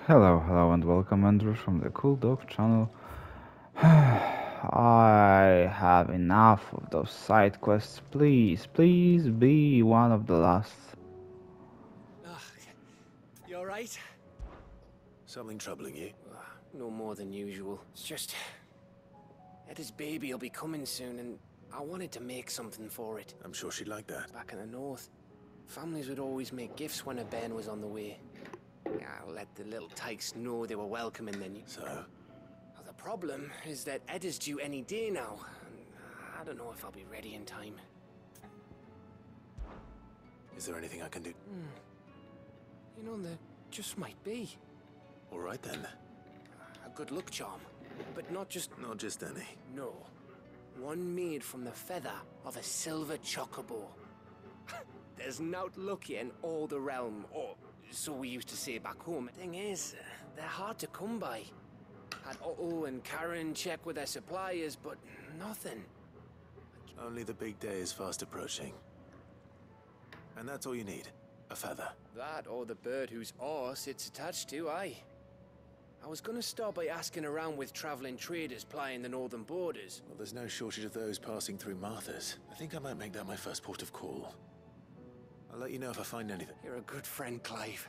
Hello, and welcome, Andrew, from the Cool Dog channel. I have enough of those side quests. Please be one of the last. Ugh, you alright? Something troubling you? No more than usual. It's just... Etta's baby will be coming soon, and I wanted to make something for it. I'm sure she'd like that. Back in the north, families would always make gifts when a bairn was on the way. I let the little tykes know they were welcome, and then... So? Well, the problem is that Etta's due any day now, and I don't know if I'll be ready in time. Is there anything I can do? You know, there just might be. All right then. A good luck charm, but not just... Not just any. No. One made from the feather of a silver chocobo. There's naught lucky in all the realm, or so we used to say back home. Thing is, they're hard to come by. Had Otto and Karen check with their suppliers, but nothing. Only the big day is fast approaching. And that's all you need. A feather. That or the bird whose horse it's attached to, aye. I was gonna start by asking around with traveling traders plying the northern borders. Well, there's no shortage of those passing through Martha's. I think I might make that my first port of call. I'll let you know if I find anything. You're a good friend, Clive.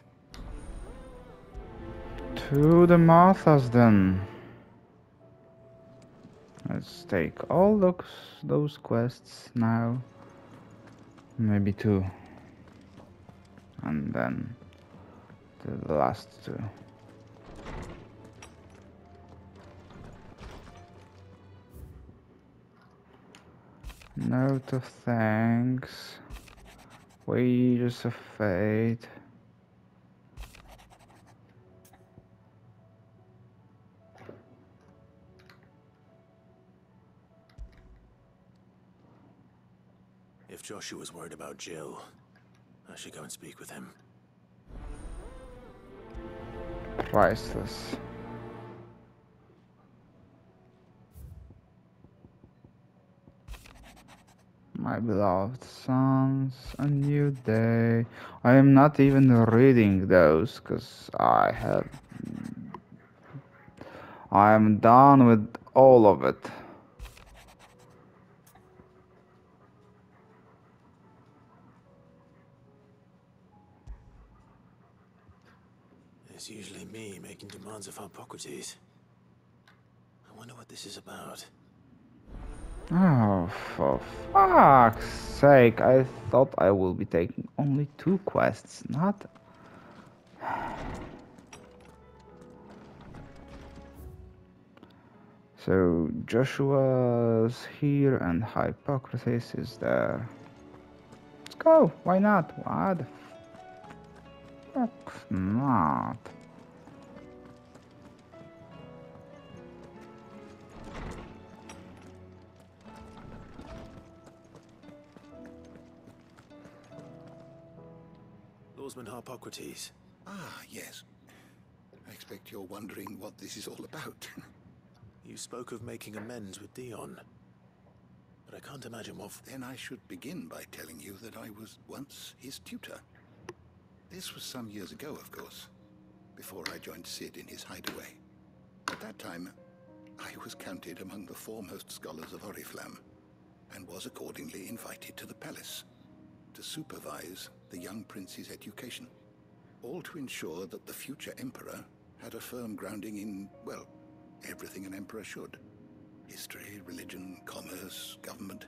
To the Marthas then. Let's take all those quests now. Maybe two. And then the last two. Note of thanks. Wages of fate. If Joshua's worried about Jill, I should go and speak with him. Priceless. My beloved sons, a new day. I am not even reading those because I am done with all of it. It's usually me making demands of Hippocrates. I wonder what this is about. Oh, for fuck's sake, I thought I will be taking only two quests, not... So, Joshua's here and Hippocrates is there. Let's go, why not? Why the fuck not? Lawsman Hippocrates. Ah, yes. I expect you're wondering what this is all about. You spoke of making amends with Dion. But I can't imagine what... Then I should begin by telling you that I was once his tutor. This was some years ago, of course, before I joined Sid in his hideaway. At that time, I was counted among the foremost scholars of Oriflamme, and was accordingly invited to the palace to supervise the young prince's education, all to ensure that the future emperor had a firm grounding in, well, everything an emperor should. History, religion, commerce, government.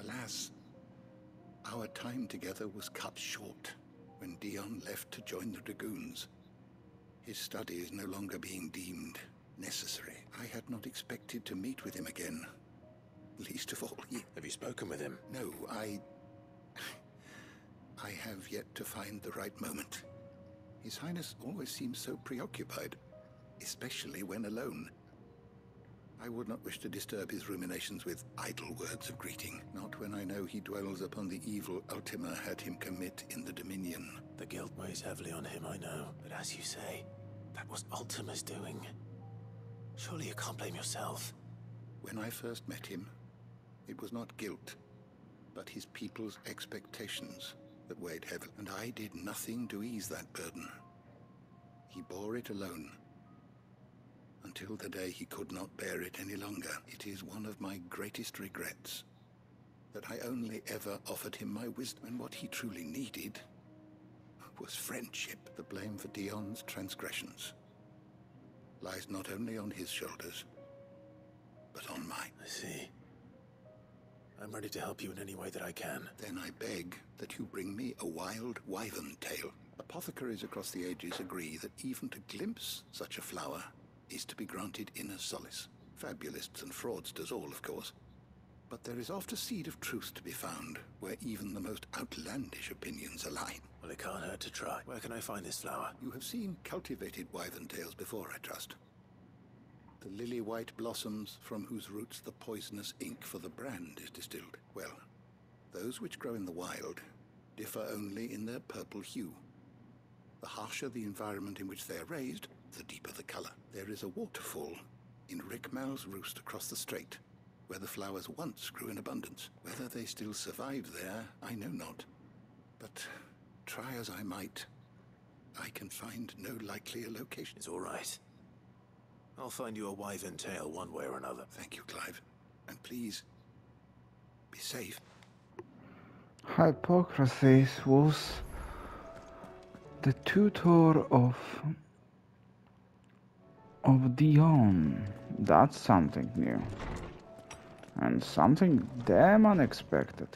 Alas, our time together was cut short when Dion left to join the Dragoons. His studies no longer being deemed necessary. I had not expected to meet with him again. Least of all, Have you spoken with him? No, I have yet to find the right moment. His Highness always seems so preoccupied, especially when alone. I would not wish to disturb his ruminations with idle words of greeting, not when I know he dwells upon the evil Ultima had him commit in the Dominion. The guilt weighs heavily on him, I know. But as you say, that was Ultima's doing. Surely you can't blame yourself. When I first met him, it was not guilt, but his people's expectations that weighed heavily, and I did nothing to ease that burden. He bore it alone, until the day he could not bear it any longer. It is one of my greatest regrets that I only ever offered him my wisdom, and what he truly needed was friendship. The blame for Dion's transgressions lies not only on his shoulders, but on mine. I see. I'm ready to help you in any way that I can. Then I beg that you bring me a wild wyvern tail. Apothecaries across the ages agree that even to glimpse such a flower is to be granted inner solace. Fabulists and fraudsters all, of course. But there is oft a seed of truth to be found, where even the most outlandish opinions align. Well, it can't hurt to try. Where can I find this flower? You have seen cultivated wyvern tails before, I trust. The lily-white blossoms from whose roots the poisonous ink for the brand is distilled. Well, those which grow in the wild differ only in their purple hue. The harsher the environment in which they are raised, the deeper the color. There is a waterfall in Rickmal's roost across the strait, where the flowers once grew in abundance. Whether they still survive there, I know not. But try as I might, I can find no likelier location. It's all right. I'll find you a wyvern tail one way or another. Thank you, Clive. And please, be safe. Hippocrates was the tutor of Dion. That's something new. And something damn unexpected.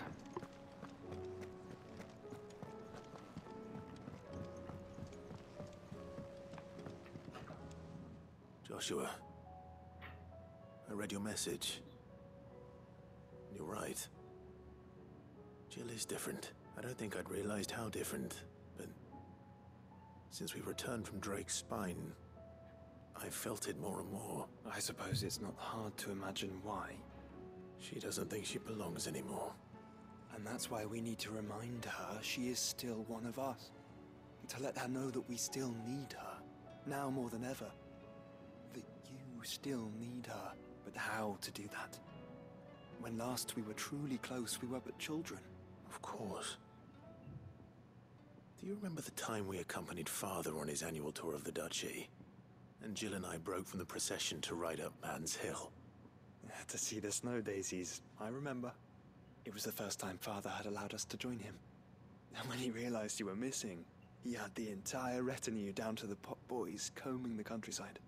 Joshua, I read your message. You're right. Jill is different. I don't think I'd realized how different, but since we returned from Drake's spine, I felt it more and more. I suppose it's not hard to imagine why. She doesn't think she belongs anymore. And that's why we need to remind her she is still one of us. To let her know that we still need her, now more than ever. That you still need her. But how to do that? When last we were truly close, we were but children. Of course. Do you remember the time we accompanied Father on his annual tour of the Duchy? And Jill and I broke from the procession to ride up Man's Hill. To see the snow daisies, I remember. It was the first time Father had allowed us to join him. And when he realized you were missing, he had the entire retinue down to the pot boys combing the countryside.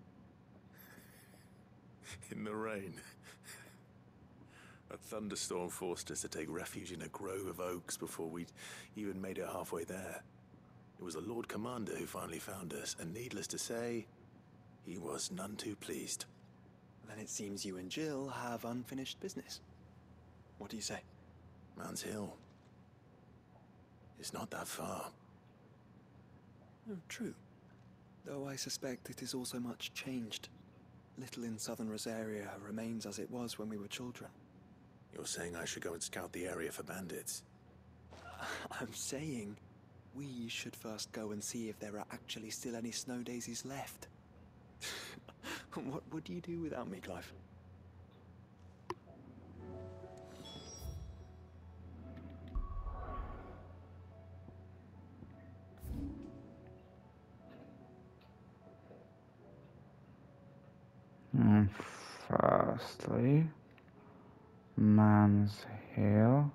In the rain. A thunderstorm forced us to take refuge in a grove of oaks before we'd even made it halfway there. It was the Lord Commander who finally found us, and needless to say, he was none too pleased. Then it seems you and Jill have unfinished business. What do you say? Man's Hill. It's not that far. Oh, true. Though I suspect it is also much changed. Little in southern Rosaria remains as it was when we were children. You're saying I should go and scout the area for bandits? I'm saying we should first go and see if there are actually still any snow daisies left. What would you do without me, Clive? Firstly, Man's Hill.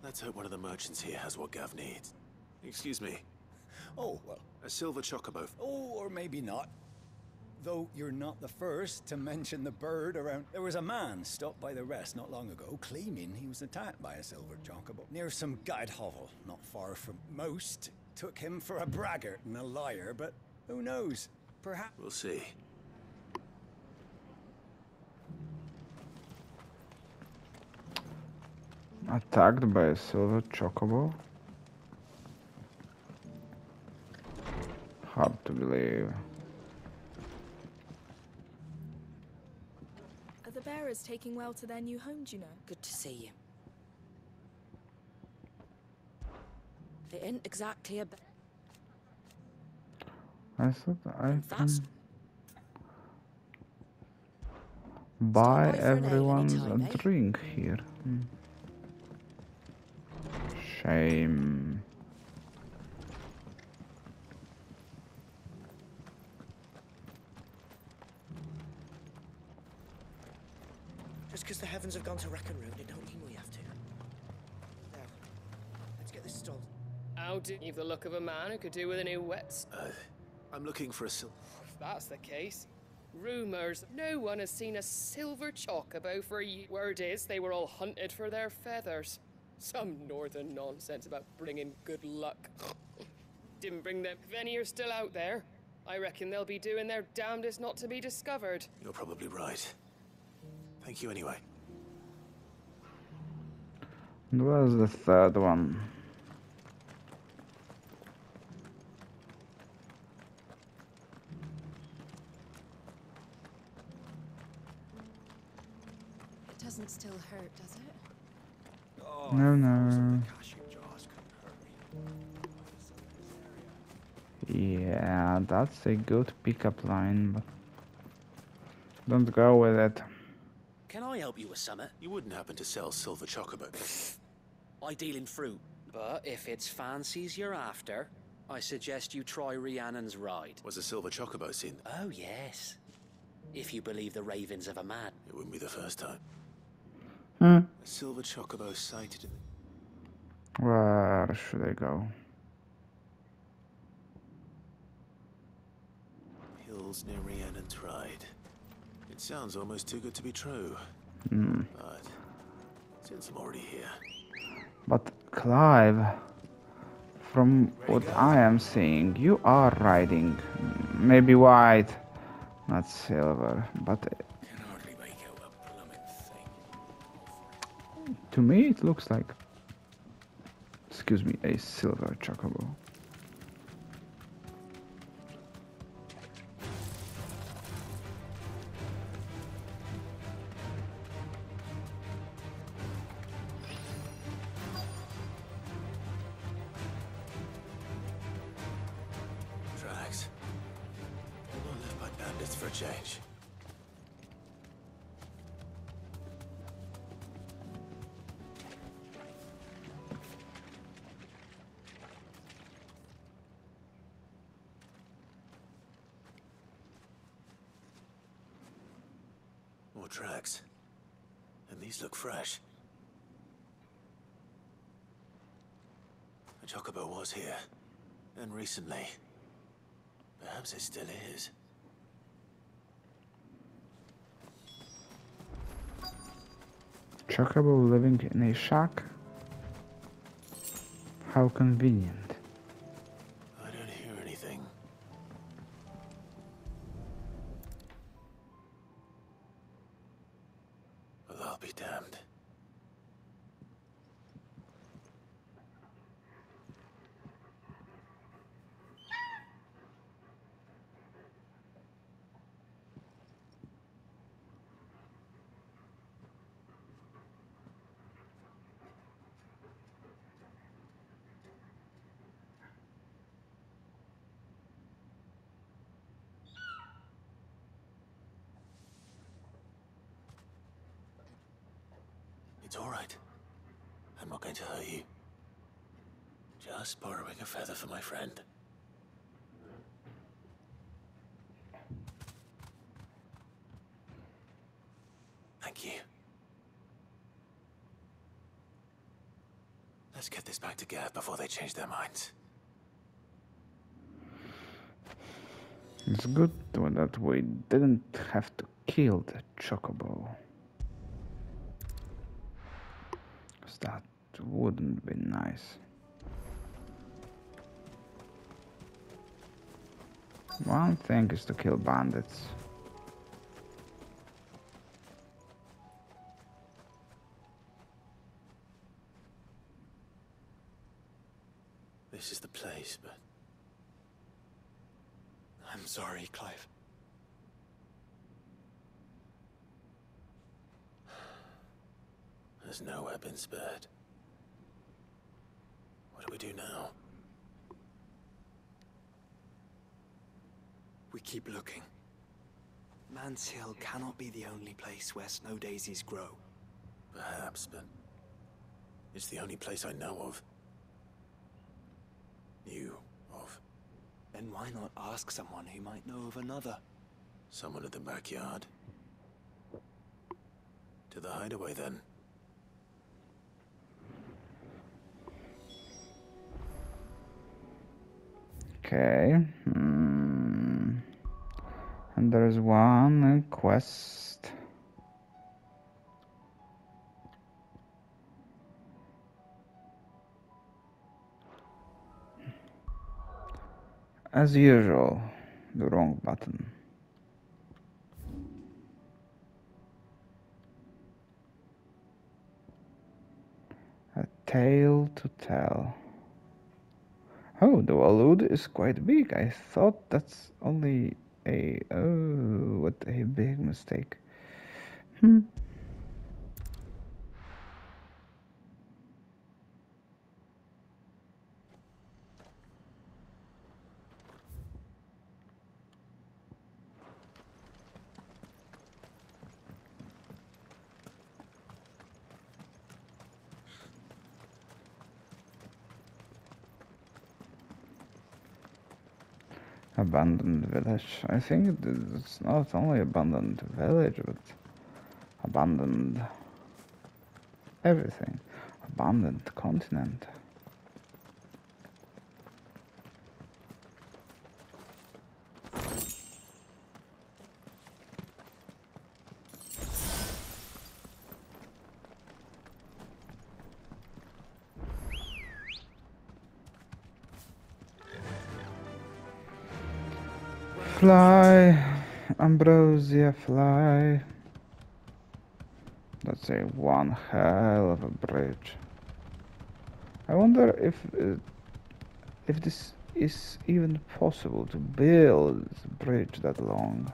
Let's hope one of the merchants here has what Gav needs. Excuse me. Oh, well. A silver chocobo. Oh, or maybe not. Though you're not the first to mention the bird around. There was a man stopped by the rest not long ago, claiming he was attacked by a silver chocobo near some guide hovel, not far from. Most took him for a braggart and a liar, but who knows? Perhaps. We'll see. Attacked by a silver chocobo? Hard to believe. Are the bearers taking well to their new home, do you know? Good to see you. They ain't exactly a... I thought I That's... buy by for an ale everyone anytime, a eh? drink here. Shame. Just because the heavens have gone to wreck and ruin, it don't mean we have to. Now, let's get this stalled. How do you have the look of a man who could do with a new wets? I'm looking for a If that's the case. Rumours. No one has seen a silver chocobo for a year. Word is, they were all hunted for their feathers. Some northern nonsense about bringing good luck. Didn't bring them. If any are still out there, I reckon they'll be doing their damnedest not to be discovered. You're probably right. Thank you anyway. And where's the third one? It doesn't still hurt, does it? Oh, No, those no. cashew jaws couldn't hurt me. Yeah, that's a good pickup line, but don't go with it. Can I help you with something? You wouldn't happen to sell silver chocobo? I deal in fruit. But if it's fancies you're after, I suggest you try Rhiannon's ride. Was a silver chocobo seen? Oh, yes. If you believe the ravings of a man. It wouldn't be the first time. Hmm. A silver chocobo sighted in the... Where should I go? hills near Rhiannon's Ride. It sounds almost too good to be true. But since I'm already here... But Clive, from what I am seeing, you are riding maybe white, not silver, but Can hardly make out a blooming thing. to me it looks like, excuse me, a silver chocobo. Tracks. All left by bandits for a change. More tracks. And these look fresh. A chocobo was here. And recently. Perhaps it still is. Chocobo living in a shack? How convenient. I don't hear anything. Well, I'll be damned. It's all right. I'm not going to hurt you. Just borrowing a feather for my friend. Thank you. Let's get this back to Gav before they change their minds. It's good that we didn't have to kill the chocobo. 'Cause that wouldn't be nice. One thing is to kill bandits. This is the place, but I'm sorry, Clive. there's nowhere been spared. What do we do now? We keep looking. Man's Hill cannot be the only place where snow daisies grow. Perhaps, but it's the only place I know of. Knew of. Then why not ask someone who might know of another? Someone at the backyard. To the hideaway, then. Okay. And there's one quest. As usual, the wrong button. A tale to tell. Oh, the walud is quite big. I thought that's only a... Oh, what a big mistake. Abandoned village. I think it's not only abandoned village, but abandoned everything. Abandoned continent. Fly, Ambrosia, fly. That's a one hell of a bridge. I wonder if this is even possible to build a bridge that long.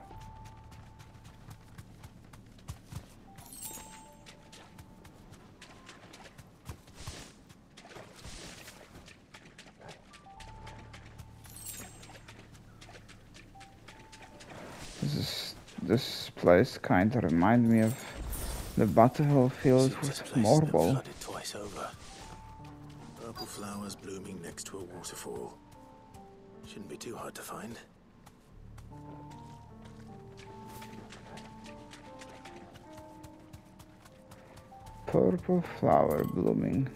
This place kind of reminds me of the battlefield with Marble. Flooded twice over. Purple flowers blooming next to a waterfall. Shouldn't be too hard to find. Purple flower blooming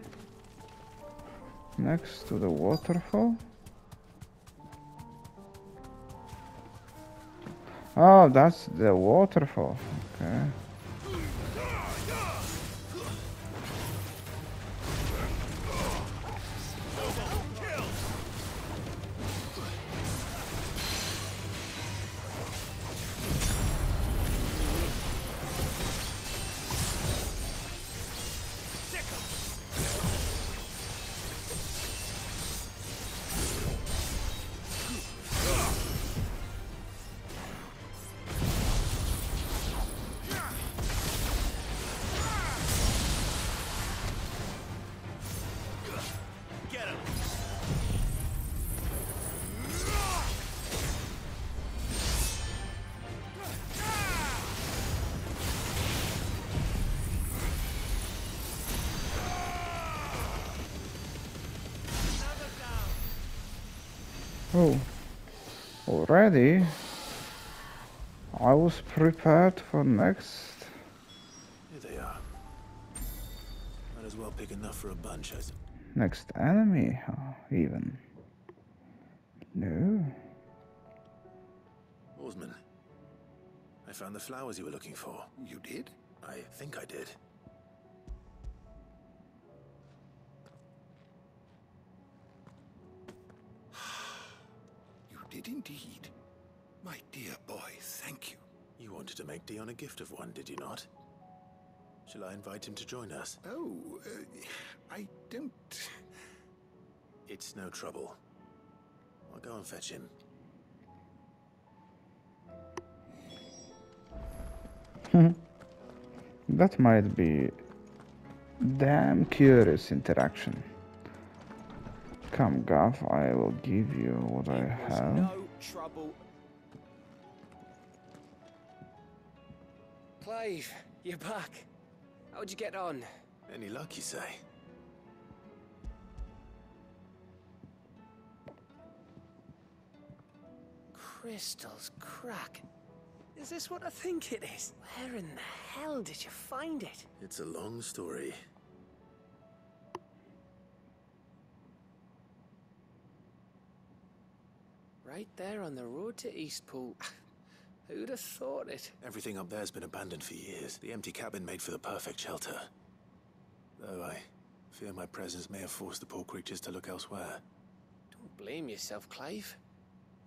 next to the waterfall. Oh, that's the waterfall. Okay. Oh, already? I was prepared for next. Here they are. Might as well pick enough for a bunch, I suppose. Next enemy, even. No. Oarsman, I found the flowers you were looking for. You did? I think I did. You did indeed. My dear boy, thank you. You wanted to make Dion a gift of one, did you not? Shall I invite him to join us? Oh, I don't... It's no trouble. I'll go and fetch him. That might be damn curious interaction. Come, Gav, I will give you what I have. No trouble. Clive, you're back. How'd you get on? Any luck, you say? Crystal's crack. Is this what I think it is? Where in the hell did you find it? It's a long story. Right there on the road to Eastpool. Who'd have thought it? Everything up there's been abandoned for years. The empty cabin made for the perfect shelter. Though I fear my presence may have forced the poor creatures to look elsewhere. Don't blame yourself, Clive.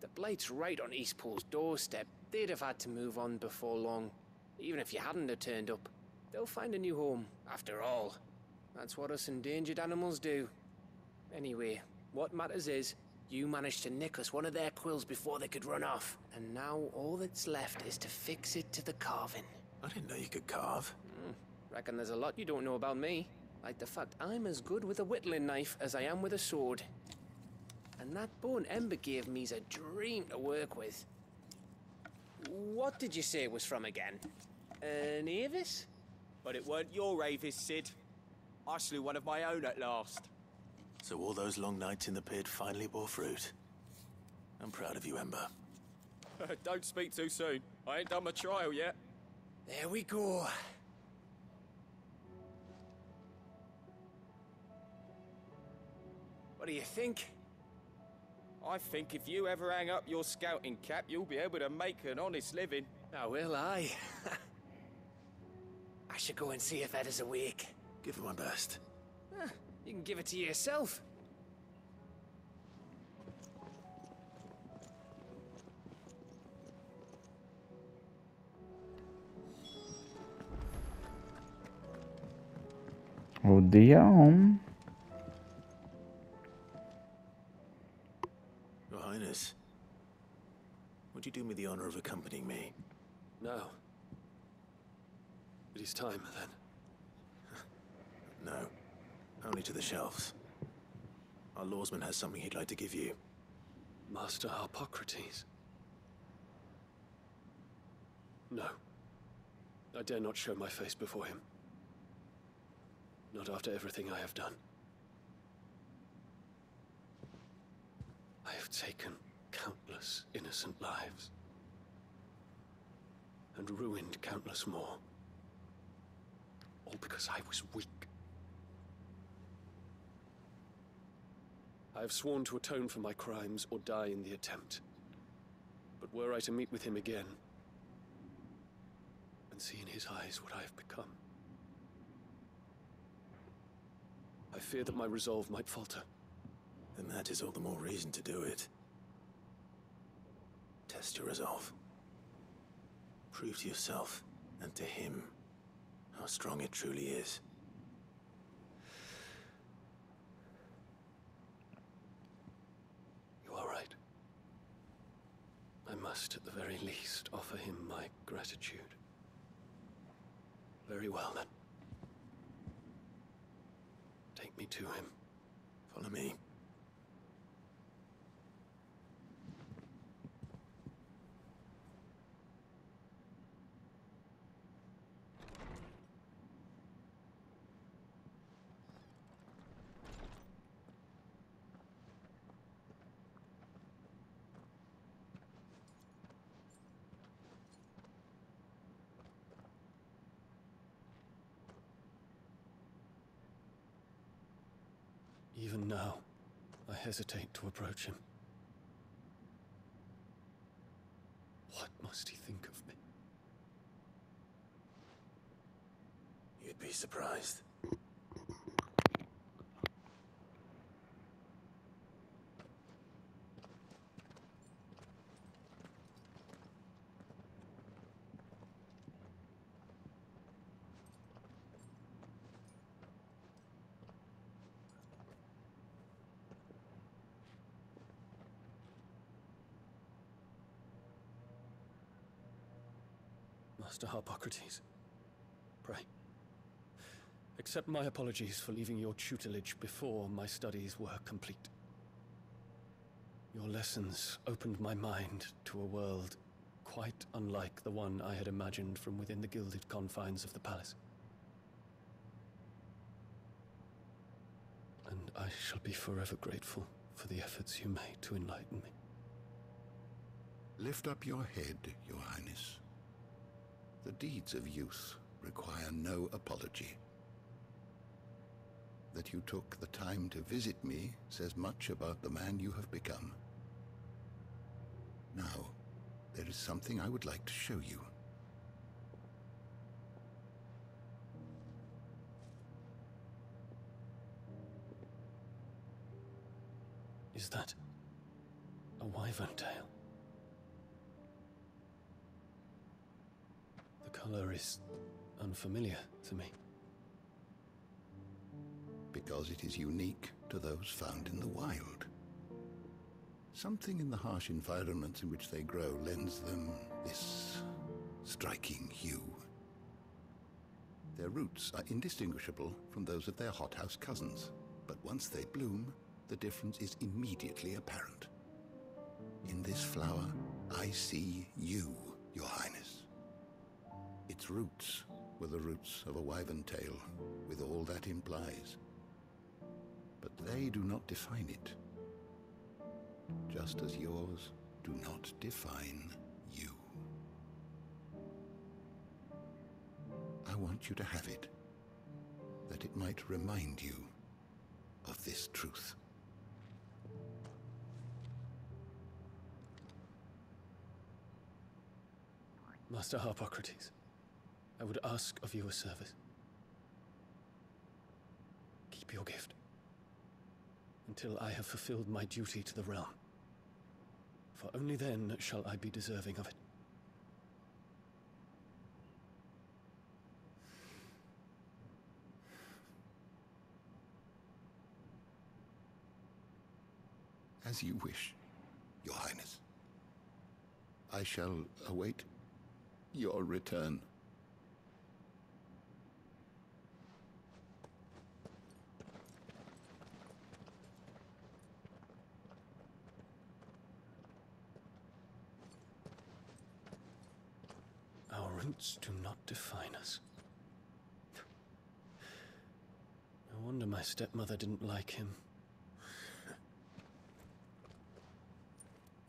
The Blight's right on Eastpool's doorstep. They'd have had to move on before long. Even if you hadn't have turned up. They'll find a new home, after all. That's what us endangered animals do. Anyway, what matters is, you managed to nick us one of their quills before they could run off. And now all that's left is to fix it to the carving. I didn't know you could carve. Reckon there's a lot you don't know about me. Like the fact I'm as good with a whittling knife as I am with a sword. And that bone Ember gave me's a dream to work with. What did you say it was from again? An Avis? But it weren't your Avis, Sid. I slew one of my own at last. So all those long nights in the pit finally bore fruit. I'm proud of you, Ember. Don't speak too soon. I ain't done my trial yet. There we go. What do you think? I think if you ever hang up your scouting cap, you'll be able to make an honest living. Oh, will I? I should go and see if Ed is awake. Give it my best. You can give it to yourself. Oh dear. Your Highness, would you do me the honor of accompanying me? No. It is time, then. No. Only to the shelves. Our lawsman has something he'd like to give you. Master Harpocrates. No. I dare not show my face before him. Not after everything I have done. I have taken countless innocent lives. And ruined countless more. All because I was weak. I have sworn to atone for my crimes or die in the attempt. But were I to meet with him again, and see in his eyes what I have become, I fear that my resolve might falter. Then that is all the more reason to do it. Test your resolve. Prove to yourself, and to him, how strong it truly is. You are right. I must, at the very least, offer him my gratitude. Very well, then. Take me to him. Follow me. Even now, I hesitate to approach him. What must he think of me? You'd be surprised. Master Harpocrates, pray. Accept my apologies for leaving your tutelage before my studies were complete. Your lessons opened my mind to a world quite unlike the one I had imagined from within the gilded confines of the palace. And I shall be forever grateful for the efforts you made to enlighten me. Lift up your head, Your Highness. The deeds of youth require no apology. That you took the time to visit me says much about the man you have become. Now, there is something I would like to show you. Is that a wyvern tail? The color is unfamiliar to me. Because it is unique to those found in the wild. Something in the harsh environments in which they grow lends them this striking hue. Their roots are indistinguishable from those of their hothouse cousins, but once they bloom, the difference is immediately apparent. In this flower, I see you, Your Highness. Its roots were the roots of a wyvern tail, with all that implies. But they do not define it, just as yours do not define you. I want you to have it, that it might remind you of this truth. Master Harpocrates, I would ask of you a service. Keep your gift until I have fulfilled my duty to the realm, for only then shall I be deserving of it. As you wish, Your Highness. I shall await your return. Our roots do not define us. No wonder my stepmother didn't like him.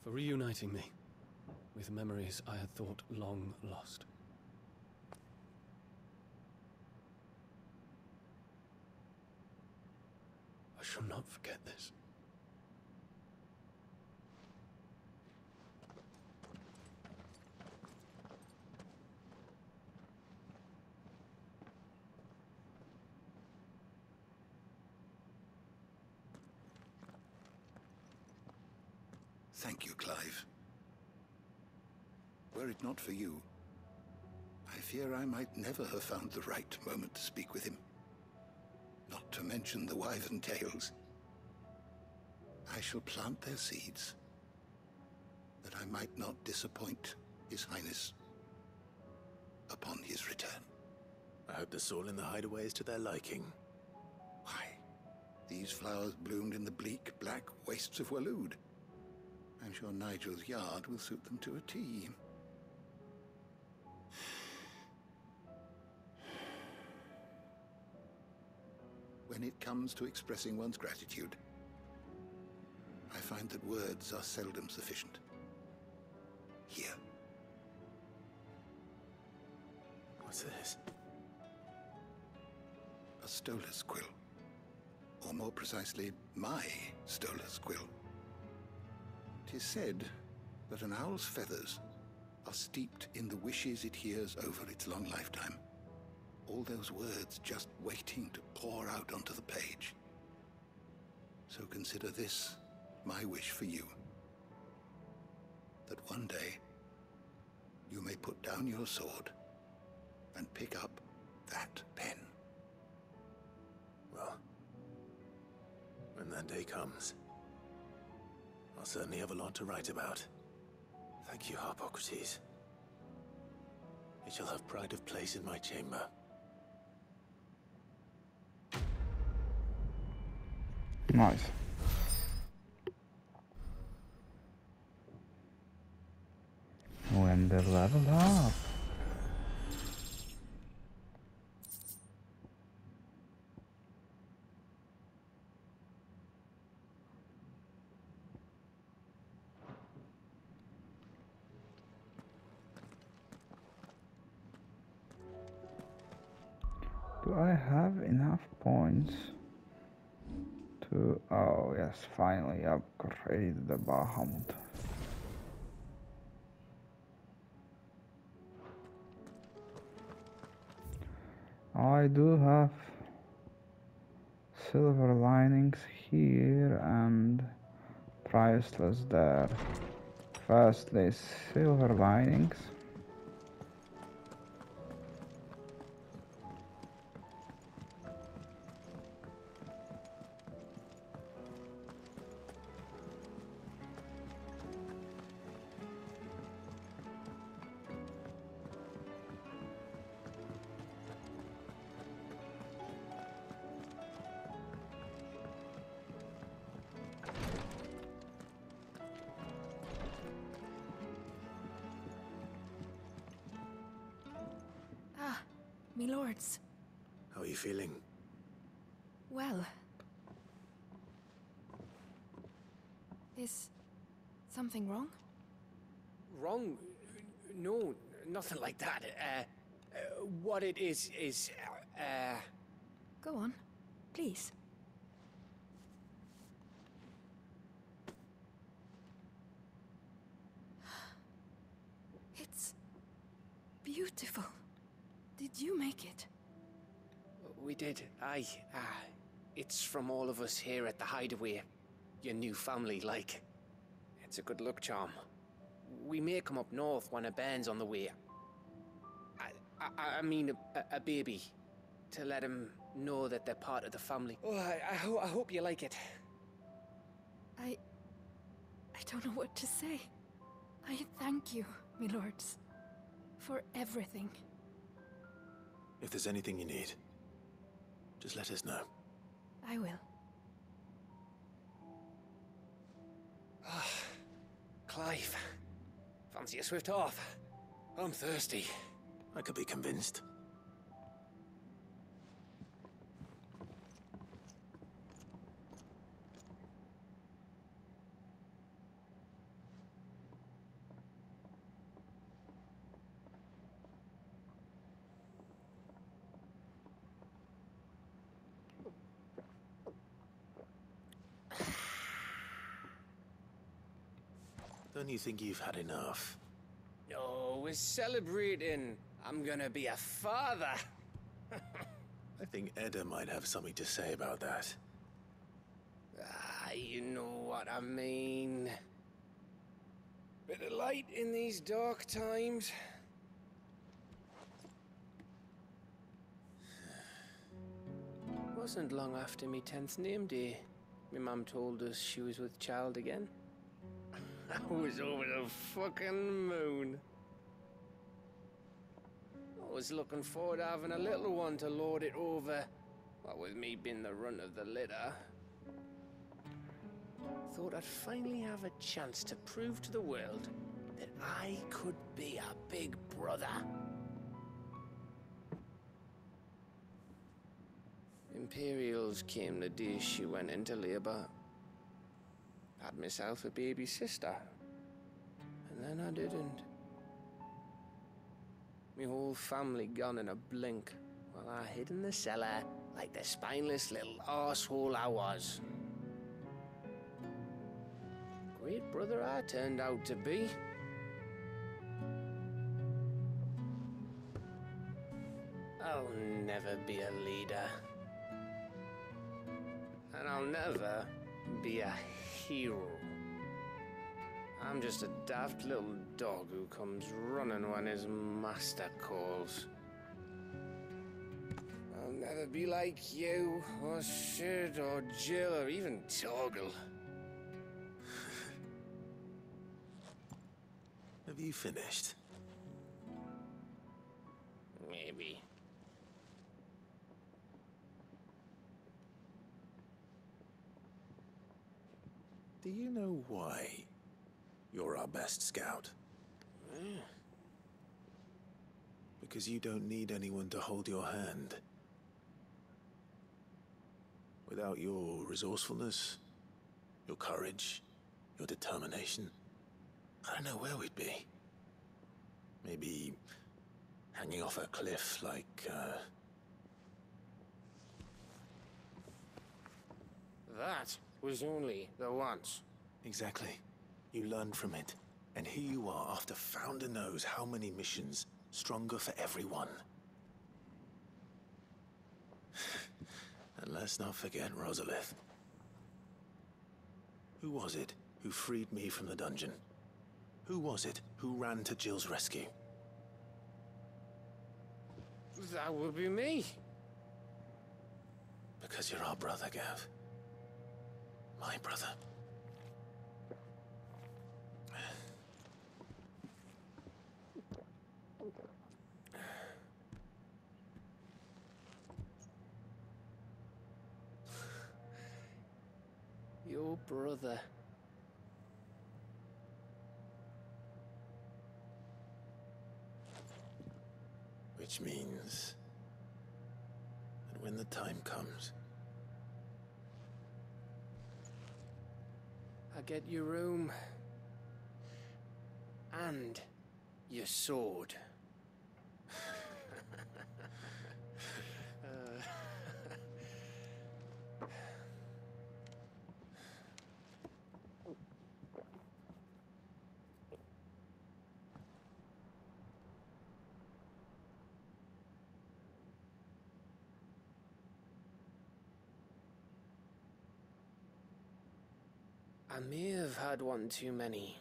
For reuniting me with memories I had thought long lost. I shall not forget this. Thank you, Clive. Were it not for you, I fear I might never have found the right moment to speak with him. Not to mention the wyvern tales. I shall plant their seeds, that I might not disappoint His Highness upon his return. I hope the soil in the hideaway is to their liking. Why, these flowers bloomed in the bleak, black wastes of Waloed. I'm sure Nigel's yard will suit them to a T. When it comes to expressing one's gratitude, I find that words are seldom sufficient. Here. What's this? A stolas quill. Or more precisely, my stolas quill. 'Tis said that an owl's feathers are steeped in the wishes it hears over its long lifetime. All those words just waiting to pour out onto the page. So consider this my wish for you. That one day you may put down your sword and pick up that pen. Well, when that day comes, I'll certainly have a lot to write about. Thank you, Harpocrates. It shall have pride of place in my chamber. Nice. Oh, and And level up. Do I have enough points to... Oh yes, finally upgrade the Bahamut. I do have silver linings here and priceless there. Firstly, silver linings. Me lords. How are you feeling? Well. Is something wrong? Wrong? No, nothing like that. What it is, Go on, please. It's beautiful. Did you make it? We did, aye. It's from all of us here at the Hideaway. Your new family, like. It's a good luck charm. We may come up north when a band's on the way. I mean a baby. To let him know that they're part of the family. Oh, I hope you like it. I don't know what to say. I thank you, my lords, for everything. If there's anything you need, just let us know. I will. Clive, fancy a swift off? I'm thirsty. I could be convinced. Don't you think you've had enough? Oh, we're celebrating. I'm gonna be a father. I think Edda might have something to say about that. You know what I mean. Bit of light in these dark times. Wasn't long after me 10th name day. My mum told us she was with child again. I was over the fucking moon. I was looking forward to having a little one to lord it over. What with me being the runt of the litter. Thought I'd finally have a chance to prove to the world that I could be a big brother. Imperials came the day she went into labor. Had myself a baby sister. And then I didn't. My whole family gone in a blink, while I hid in the cellar like the spineless little arsehole I was. Great brother I turned out to be. I'll never be a leader. And I'll never be a hero. I'm just a daft little dog who comes running when his master calls. I'll never be like you, or Sid, or Jill, or even Torgal. Have you finished? Maybe. Do you know why you're our best scout? Because you don't need anyone to hold your hand. Without your resourcefulness, your courage, your determination, I don't know where we'd be. Maybe hanging off a cliff like, That was only the once. Exactly. You learned from it. And here you are after Founder knows how many missions, stronger for everyone. And let's not forget Rosalith. Who was it who freed me from the dungeon? Who was it who ran to Jill's rescue? That would be me. Because you're our brother, Gav. My brother. Your brother. Which means that when the time comes, I get your room. And your sword. I may have had one too many.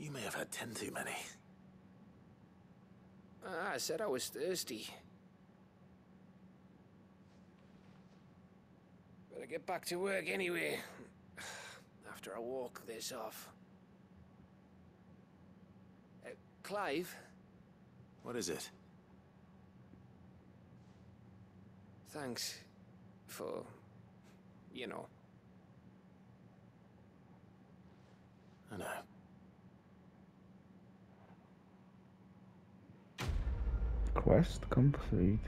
you may have had 10 too many. I said I was thirsty. Better get back to work anyway. After I walk this off. Clive? What is it? Thanks for, you know. I know. Quest complete.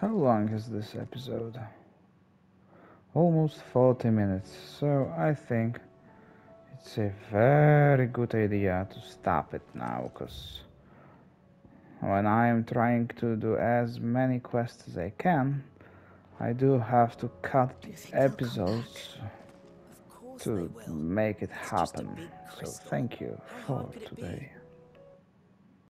How long is this episode? Almost 40 minutes, so I think it's a very good idea to stop it now, because when I'm trying to do as many quests as I can, I do have to cut episodes to make it happen. So thank you for today.